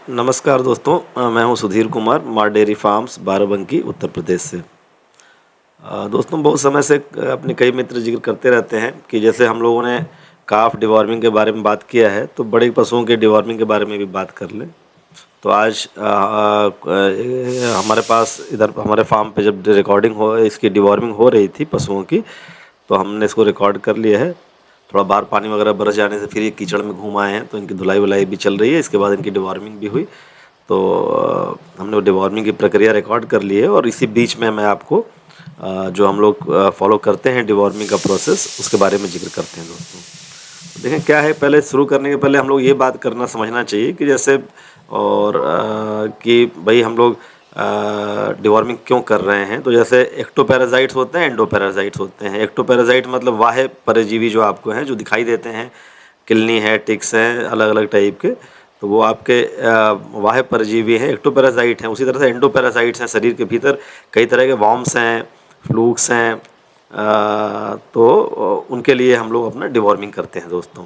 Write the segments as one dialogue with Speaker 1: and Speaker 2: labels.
Speaker 1: नमस्कार दोस्तों, मैं हूं सुधीर कुमार, मार डेयरी फार्म्स, बाराबंकी, उत्तर प्रदेश से। दोस्तों, बहुत समय से अपने कई मित्र जिक्र करते रहते हैं कि जैसे हम लोगों ने काफ डिवॉर्मिंग के बारे में बात किया है, तो बड़े पशुओं के डिवॉर्मिंग के बारे में भी बात कर लें। तो आज हमारे पास इधर हमारे फार्म पे जब रिकॉर्डिंग हो इसकी डिवॉर्मिंग हो रही थी पशुओं की, तो हमने इसको रिकॉर्ड कर लिया है। थोड़ा बाहर पानी वगैरह बरस जाने से फिर ये कीचड़ में घूम आए हैं, तो इनकी धुलाई वुलाई भी चल रही है। इसके बाद इनकी डिवॉर्मिंग भी हुई, तो हमने डिवॉर्मिंग की प्रक्रिया रिकॉर्ड कर ली है। और इसी बीच में मैं आपको जो हम लोग फॉलो करते हैं डिवॉर्मिंग का प्रोसेस, उसके बारे में जिक्र करते हैं दोस्तों। देखें क्या है, पहले शुरू करने के पहले हम लोग ये बात करना समझना चाहिए कि जैसे कि भाई हम लोग डिवॉर्मिंग क्यों कर रहे हैं। तो जैसे एक्टोपैरासाइट्स होते हैं, एंडोपैरासाइट्स होते हैं। एक्टोपैरासाइट मतलब वाहे परजीवी जो आपको हैं, जो दिखाई देते हैं, किलनी है, टिक्स हैं, अलग अलग टाइप के, तो वो आपके वाहे परजीवी हैं, एक्टोपैरासाइट हैं। उसी तरह से एंडोपैरासाइट्स हैं, शरीर के भीतर कई तरह के वॉर्म्स हैं, फ्लूक्स हैं। तो उनके लिए हम लोग अपना डिवॉर्मिंग करते हैं दोस्तों।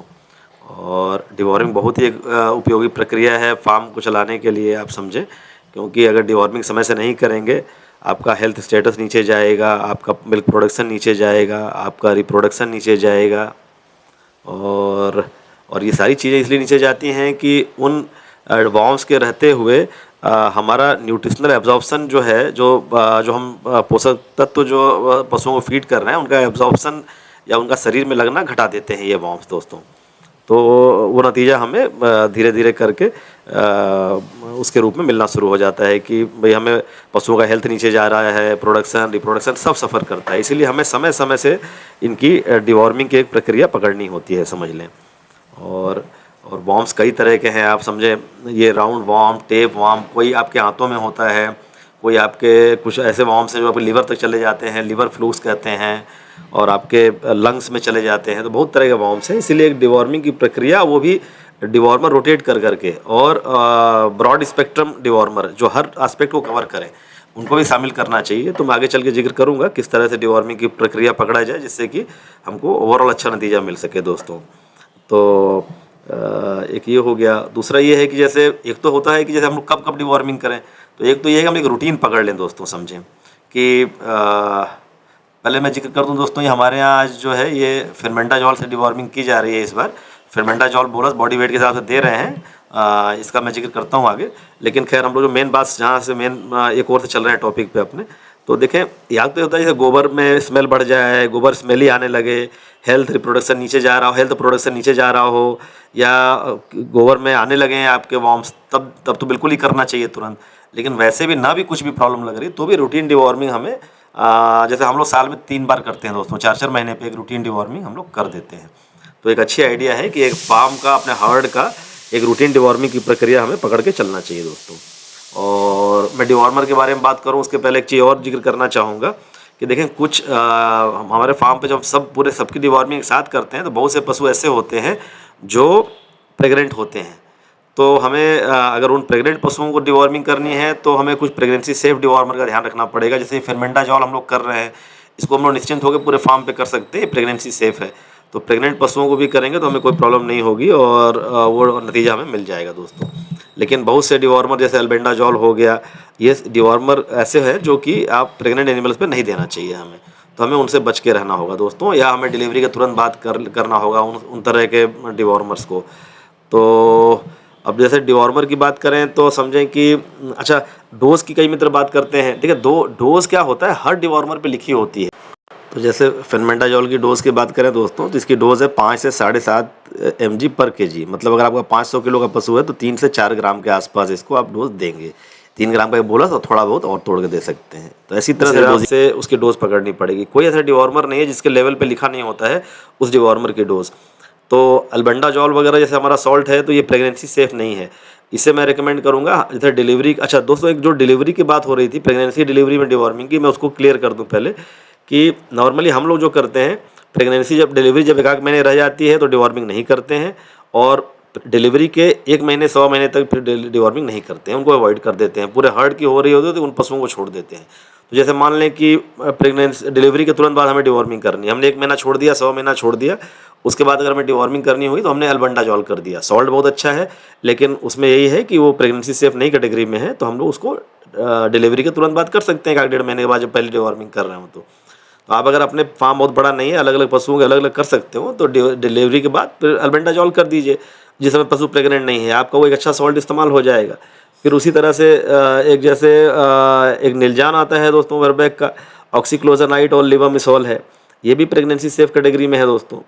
Speaker 1: और डिवॉर्मिंग बहुत ही एक उपयोगी प्रक्रिया है फार्म को चलाने के लिए, आप समझें। क्योंकि अगर डिवॉर्मिंग समय से नहीं करेंगे, आपका हेल्थ स्टेटस नीचे जाएगा, आपका मिल्क प्रोडक्शन नीचे जाएगा, आपका रिप्रोडक्शन नीचे जाएगा। और ये सारी चीज़ें इसलिए नीचे जाती हैं कि उन वॉर्म्स के रहते हुए हमारा न्यूट्रिशनल एब्जॉर्प्शन जो है, जो हम पोषक तत्व जो पशुओं को फीड कर रहे हैं, उनका एब्जॉर्प्शन या उनका शरीर में लगना घटा देते हैं ये वॉर्म्स दोस्तों। तो वो नतीजा हमें धीरे धीरे करके उसके रूप में मिलना शुरू हो जाता है कि भाई हमें पशुओं का हेल्थ नीचे जा रहा है, प्रोडक्शन, रिप्रोडक्शन सब सफ़र करता है। इसीलिए हमें समय समय से इनकी डिवॉर्मिंग की एक प्रक्रिया पकड़नी होती है, समझ लें। और वॉर्म्स कई तरह के हैं, आप समझें। ये राउंड वॉर्म, टेप वॉर्म, कोई आपके हाथों में होता है, कोई आपके कुछ ऐसे वॉर्म्स हैं जो आपके लिवर तक चले जाते हैं, लिवर फ्लूक्स कहते हैं, और आपके लंग्स में चले जाते हैं। तो बहुत तरह के वॉर्म्स हैं। इसीलिए एक डिवॉर्मिंग की प्रक्रिया, वो भी डिवॉर्मर रोटेट कर करके, और ब्रॉड स्पेक्ट्रम डिवॉर्मर जो हर एस्पेक्ट को कवर करें, उनको भी शामिल करना चाहिए। तो मैं आगे चल के जिक्र करूँगा किस तरह से डिवॉर्मिंग की प्रक्रिया पकड़ा जाए, जिससे कि हमको ओवरऑल अच्छा नतीजा मिल सके दोस्तों। तो एक ये हो गया। दूसरा ये है कि जैसे एक तो होता है कि जैसे हम लोग कब कब डिवॉर्मिंग करें। तो एक तो ये है कि हम एक रूटीन पकड़ लें दोस्तों, समझें कि पहले मैं जिक्र कर दूं दोस्तों, ये हमारे यहाँ आज जो है ये फर्मेंटाजॉल से डिवॉर्मिंग की जा रही है। इस बार फर्मेंटाजॉल बोलस बॉडी वेट के हिसाब से दे रहे हैं, इसका मैं जिक्र करता हूँ आगे। लेकिन खैर हम लोग जो मेन बात, जहाँ से मेन एक और से चल रहे हैं टॉपिक पे अपने, तो देखें यहाँ तो होता है जैसे गोबर में स्मेल बढ़ जाए, गोबर स्मेली आने लगे, हेल्थ रिप्रोडक्शन नीचे जा रहा हो, हेल्थ प्रोडक्शन नीचे जा रहा हो, या गोबर में आने लगे हैं आपके वॉर्म्स, तब तो बिल्कुल ही करना चाहिए तुरंत। लेकिन वैसे भी ना भी कुछ भी प्रॉब्लम लग रही तो भी रूटीन डिवॉर्मिंग हमें जैसे हम लोग साल में 3 बार करते हैं दोस्तों, 4-4 महीने पे एक रूटीन डिवॉर्मिंग हम लोग कर देते हैं। तो एक अच्छी आइडिया है कि एक फार्म का, अपने हर्ड का एक रूटीन डिवॉर्मिंग की प्रक्रिया हमें पकड़ के चलना चाहिए दोस्तों। और मैं डिवॉर्मर के बारे में बात करूँ उसके पहले एक चीज़ और जिक्र करना चाहूँगा कि देखें कुछ हमारे फार्म पे जब सबकी डिवॉर्मिंग एक साथ करते हैं, तो बहुत से पशु ऐसे होते हैं जो प्रेग्नेंट होते हैं। तो हमें अगर उन प्रेग्नेंट पशुओं को डिवॉर्मिंग करनी है, तो हमें कुछ प्रेगनेंसी सेफ डिवॉर्मर का ध्यान रखना पड़ेगा। जैसे फर्मेंटाजॉल हम लोग कर रहे हैं, इसको हम लोग निश्चिंत होकर पूरे फार्म पे कर सकते हैं, प्रेगनेंसी सेफ है। तो प्रेग्नेंट पशुओं को भी करेंगे तो हमें कोई प्रॉब्लम नहीं होगी, और वो नतीजा हमें मिल जाएगा दोस्तों। लेकिन बहुत से डिवॉर्मर जैसे अल्बेंडाजॉल हो गया, ये डिवॉर्मर ऐसे हैं जो कि आप प्रेग्नेंट एनिमल्स पे नहीं देना चाहिए हमें। तो हमें उनसे बच के रहना होगा दोस्तों, या हमें डिलीवरी के तुरंत बाद करना होगा उन तरह के डिवॉर्मर्स को। तो अब जैसे डिवॉर्मर की बात करें तो समझें कि अच्छा, डोज़ की कई मित्र बात करते हैं। देखिए, डोज़ क्या होता है, हर डिवॉर्मर पे लिखी होती है। तो जैसे फर्मेंटाजॉल की डोज़ की बात करें दोस्तों, तो इसकी डोज़ है 5 से 7.5 mg पर kg। मतलब अगर आपका 500 किलो का पशु है तो 3 से 4 ग्राम के आसपास इसको आप डोज़ देंगे। 3 ग्राम का बोला तो थोड़ा बहुत और तोड़ के दे सकते हैं। तो ऐसी तरह से डोज से उसकी डोज़ पकड़नी पड़ेगी। कोई ऐसा डिवॉर्मर नहीं है जिसके लेवल पे लिखा नहीं होता है उस डिवॉर्मर की डोज़। तो अल्बेंडाजॉल वगैरह जैसे हमारा सॉल्ट है, तो ये प्रेगनेंसी सेफ़ नहीं है। इसे मैं रिकमेंड करूँगा जैसे डिलीवरी। अच्छा दोस्तों, एक जो डिलीवरी की बात हो रही थी, प्रेगनेंसी डिलीवरी में डिवॉर्मिंग की, मैं उसको क्लियर कर दूँ पहले कि नॉर्मली हम लोग जो करते हैं, प्रेगनेंसी जब डिलीवरी जब 1 महीने रह जाती है तो डिवॉर्मिंग नहीं करते हैं, और डिलीवरी के 1 महीने 100 महीने तक फिर डिवॉर्मिंग नहीं करते हैं, उनको अवॉइड कर देते हैं। पूरे हर्ड की हो रही होती है तो उन पशुओं को छोड़ देते हैं। तो जैसे मान लें कि प्रेगनेंसी डिलीवरी के तुरंत बाद हमें डिवॉर्मिंग करनी है, हमने 1 महीना छोड़ दिया, 100 महीना छोड़ दिया, उसके बाद अगर हमें डिवॉर्मिंग करनी हुई तो हमने अल्बेंडाजॉल कर दिया। सॉल्ट बहुत अच्छा है, लेकिन उसमें यही है कि वो प्रेगनेंसी सेफ नहीं कैटेगरी में है, तो हम लोग उसको डिलीवरी के तुरंत बाद कर सकते हैं, 1-1.5 महीने के बाद जब पहले डिवॉर्मिंग कर रहे हो तो। आप अगर अपने फार्म बहुत बड़ा नहीं है, अलग अलग पशुओं के अलग अलग कर सकते हो, तो डिलीवरी के बाद फिर अल्बेंडाजॉल कर दीजिए। जिस समय पशु प्रेग्नेंट नहीं है, आपका वो एक अच्छा सॉल्ट इस्तेमाल हो जाएगा। फिर उसी तरह से एक जैसे एक निलजान आता है दोस्तों वर्बैक का, ऑक्सीक्लोजनाइड और लेवामिसॉल है, ये भी प्रेगनेंसी सेफ कैटेगरी में है दोस्तों।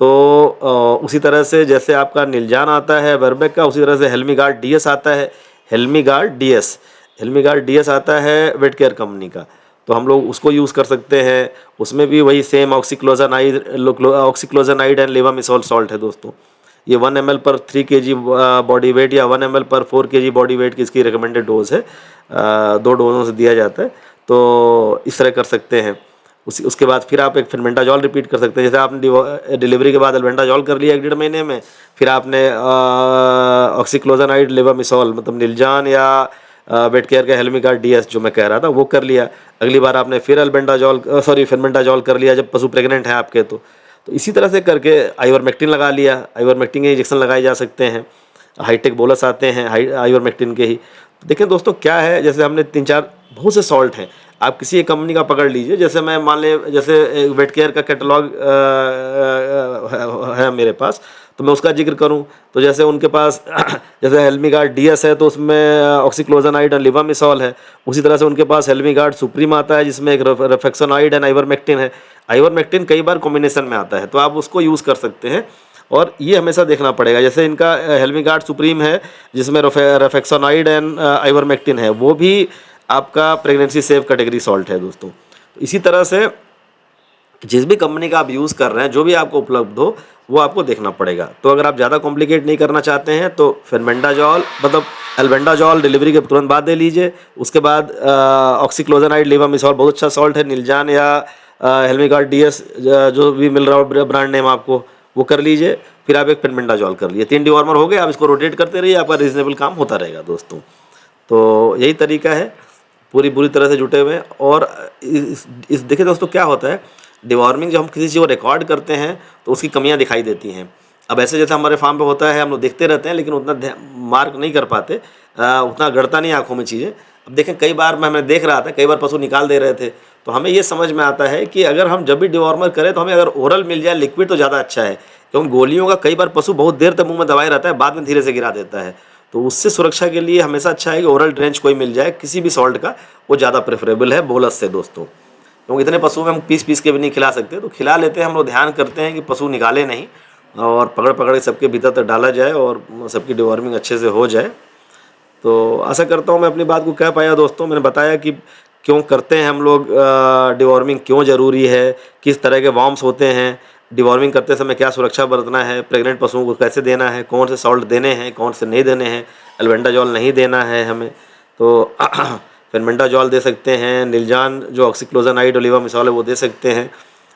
Speaker 1: तो उसी तरह से जैसे आपका निलजान आता है वर्बैक का, उसी तरह से हेल्मीगार्ड डीएस आता है, हेल्मीगार्ड डीएस आता है वेट केयर कंपनी का, तो हम लोग उसको यूज़ कर सकते हैं। उसमें भी वही सेम ऑक्सीक्लोजनाइड एंड लेवामिसॉल सॉल्ट है दोस्तों। ये 1 ml पर 3 kg बॉडी वेट या 1 ml पर 4 kg बॉडी वेट की इसकी रिकमेंडेड डोज है। 2 डोजों से दिया जाता है, तो इस तरह कर सकते हैं। उसके बाद फिर आप एक फेनमेंडाजॉल रिपीट कर सकते हैं। जैसे आपने डिलीवरी के बाद अल्बेंडाजॉल कर लिया 1-1.5 महीने में, फिर आपने ऑक्सीक्लोजनाइड लेवामिसॉल मतलब निलजान या वेट केयर का हेल्मीगार्ड डीएस जो मैं कह रहा था वो कर लिया। अगली बार आपने फिर फेनमेंडाजॉल कर लिया जब पशु प्रेग्नेंट है आपके, तो इसी तरह से करके आइवरमेक्टिन लगा लिया। आइवरमेक्टिन के इंजेक्शन लगाए जा सकते हैं, हाईटेक बोलस आते हैं आइवरमेक्टिन के ही। देखें दोस्तों क्या है, जैसे हमने 3-4 बहुत से सॉल्ट हैं, आप किसी एक कंपनी का पकड़ लीजिए। जैसे मैं मान ले जैसे वेट केयर का कैटलॉग है मेरे पास, तो मैं उसका जिक्र करूं तो जैसे उनके पास जैसे हेल्मीगार्ड डीएस है तो उसमें ऑक्सीक्लोजनाइड और लेवामिसॉल है। उसी तरह से उनके पास हेल्मीगार्ड सुप्रीम आता है जिसमें एक रेफेक्सोनाइड एंड आइवरमेक्टिन है। आइवरमेक्टिन कई बार कॉम्बिनेशन में आता है, तो आप उसको यूज़ कर सकते हैं, और ये हमेशा देखना पड़ेगा। जैसे इनका हेल्मीगार्ड सुप्रीम है जिसमें रेफेक्सोनाइड एंड आइवरमेक्टिन है, वो भी आपका प्रेगनेंसी सेफ कैटेगरी सॉल्ट है दोस्तों। इसी तरह से जिस भी कंपनी का आप यूज़ कर रहे हैं, जो भी आपको उपलब्ध हो वो आपको देखना पड़ेगा। तो अगर आप ज़्यादा कॉम्प्लिकेट नहीं करना चाहते हैं तो फेनमेंडाजॉल मतलब अल्बेंडाजॉल डिलीवरी के तुरंत बाद दे लीजिए। उसके बाद ऑक्सीक्लोजनाइड लेवामिसॉल बहुत अच्छा सॉल्ट है, निलजान या हेल्मीगार्ड डीएस जो भी मिल रहा हो ब्रांड नेम आपको, वो कर लीजिए। फिर आप एक फेनमेंडाजॉल कर लीजिए, 3 डिवॉर्मर हो गए। आप इसको रोटेट करते रहिए, आपका रीजनेबल काम होता रहेगा दोस्तों। तो यही तरीका है, पूरी तरह से जुटे हुए हैं। और इस देखिए दोस्तों क्या होता है, डिवॉर्मिंग जब हम किसी चीज़ को रिकॉर्ड करते हैं तो उसकी कमियां दिखाई देती हैं। अब ऐसे जैसे हमारे फार्म पे होता है, हम लोग देखते रहते हैं लेकिन उतना मार्क नहीं कर पाते, उतना गड़ता नहीं आंखों में चीज़ें। अब देखें कई बार मैं देख रहा था, कई बार पशु निकाल दे रहे थे, तो हमें ये समझ में आता है कि अगर हम जब भी डिवॉर्मर करें तो हमें अगर ओरल मिल जाए लिक्विड तो ज़्यादा अच्छा है, क्योंकि गोलियों का कई बार पशु बहुत देर तक मुँह में दबाए रहता है, बाद में धीरे से गिरा देता है। तो उससे सुरक्षा के लिए हमेशा अच्छा है कि ओरल ड्रेंच कोई मिल जाए किसी भी सॉल्ट का, वो ज़्यादा प्रेफरेबल है बोलस से दोस्तों। क्योंकि इतने पशु में हम पीस के भी नहीं खिला सकते, तो खिला लेते हैं हम लोग, ध्यान करते हैं कि पशु निकाले नहीं, और पकड़ के सबके भीतर तक डाला जाए और सबकी डिवॉर्मिंग अच्छे से हो जाए। तो आशा करता हूँ मैं अपनी बात को कह पाया दोस्तों। मैंने बताया कि क्यों करते हैं हम लोग डिवॉर्मिंग, क्यों ज़रूरी है, किस तरह के वॉर्म्स होते हैं, डिवॉर्मिंग करते समय क्या सुरक्षा बरतना है, प्रेग्नेंट पशुओं को कैसे देना है, कौन से सॉल्ट देने हैं, कौन से नहीं देने हैं, अल्बेंडाजॉल नहीं देना है हमें, तो फेनमेंडाजॉल दे सकते हैं, निलजान जो ऑक्सीक्लोजनाइड और लेवामिसॉल है वो दे सकते हैं।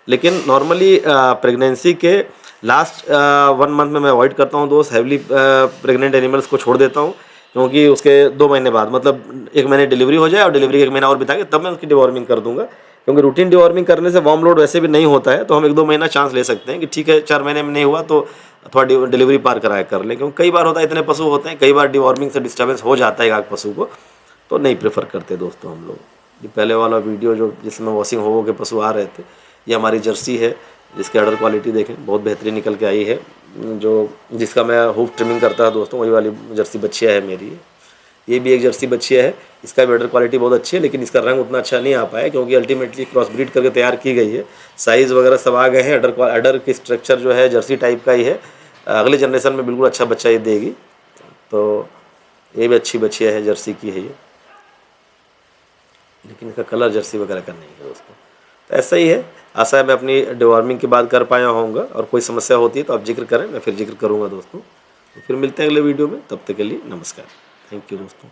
Speaker 1: लेकिन नॉर्मली प्रेगनेंसी के लास्ट 1 मंथ में मैं अवॉइड करता हूँ दोस्त, हैवली प्रेग्नेंट एनिमल्स को छोड़ देता हूँ, क्योंकि उसके 2 महीने बाद मतलब 1 महीने डिलीवरी हो जाए और डिलीवरी के 1 महीना और बिता के तब मैं उसकी डिवॉर्मिंग कर दूंगा। क्योंकि रूटीन डिवॉर्मिंग करने से वार्म लोड वैसे भी नहीं होता है, तो हम 1-2 महीना चांस ले सकते हैं कि ठीक है 4 महीने में नहीं हुआ तो थोड़ा डिलीवरी पार कराया कर लें। क्योंकि कई बार होता है इतने पशु होते हैं, कई बार डिवॉर्मिंग से डिस्टर्बेंस हो जाता है एक पशु को, तो नहीं प्रेफर करते दोस्तों हम लोग। ये पहले वाला वीडियो जो जिसमें वॉशिंग हो के पशु आ रहे थे, ये हमारी जर्सी है जिसकी अडर क्वालिटी देखें बहुत बेहतरीन निकल के आई है। जो जिसका मैं हूफ ट्रिमिंग करता है दोस्तों, वही वाली जर्सी बच्चिया है मेरी। ये भी एक जर्सी बच्चिया है, इसका भी अडर क्वालिटी बहुत अच्छी है, लेकिन इसका रंग उतना अच्छा नहीं आ पाया क्योंकि अल्टीमेटली क्रॉस ब्रीड करके तैयार की गई है। साइज़ वगैरह सब आ गए हैं, अडर की स्ट्रक्चर जो है जर्सी टाइप का ही है। अगले जनरेशन में बिल्कुल अच्छा बच्चा ये देगी। तो ये भी अच्छी बच्चिया है, जर्सी की है ये, लेकिन इसका कलर जर्सी वगैरह का नहीं है दोस्तों। तो ऐसा ही है, आशा है मैं अपनी डिवॉर्मिंग की बात कर पाया होऊंगा, और कोई समस्या होती है तो आप जिक्र करें, मैं फिर जिक्र करूंगा दोस्तों। तो फिर मिलते हैं अगले वीडियो में, तब तक के लिए नमस्कार, थैंक यू दोस्तों।